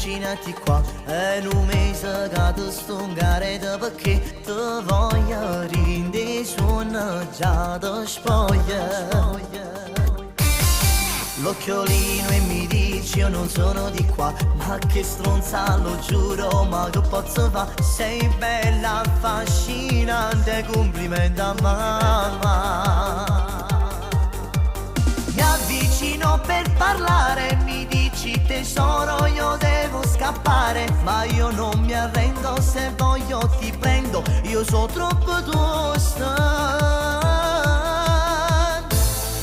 avvicinati qua, è un mese che ti stungare perché ti voglio rinde suoneggiato spoglia. L'occhiolino e mi dici io non sono di qua, ma che stronza lo giuro, ma che posso fa? Sei bella, affascinante, complimenta mamma. Mi avvicino per parlare, mi dici tesoro io devo scappare, ma io non mi arrendo, se voglio ti prendo, io so troppo tosta.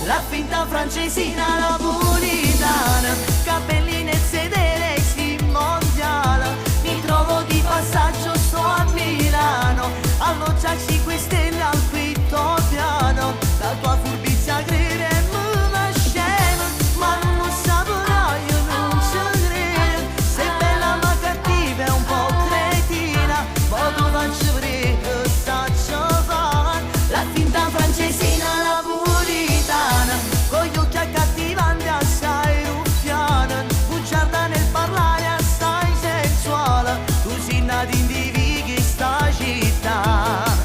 La finta francesina napolitana, capelli nel sedere si mondiale, mi trovo di passaggio, sto a Milano, alloggia 5 stelle al quinto piano, la tua furbizia crede me scema, ma non saprò, io non ci credo, sei bella ma cattiva e un po' cretina, ma tu faccio vedere, saccio fare, la finta francesina napolitana, con gli occhi accattivanti assai ruffiana, bugiarda nel parlare assai sensuale, tu sei nata in divighi sta città.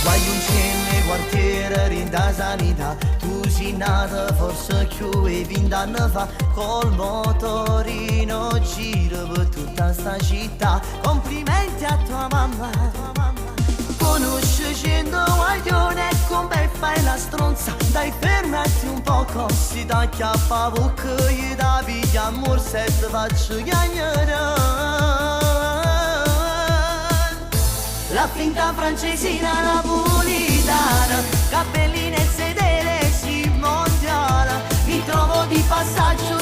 Guai un cenne quartiere rinda sanità, tu sei nata forse più e 20 anni fa, col motorino giro per tutta sta città, complimenti a tua mamma. Conosci 100 guaglione e con me fai la stronza, dai fermati un po' così, da chiappa bocca gli da piglia amor se ti faccio chiagnare. La finta francesina napolitana, capelli nel sedere si mondiale, mi trovo di passaggio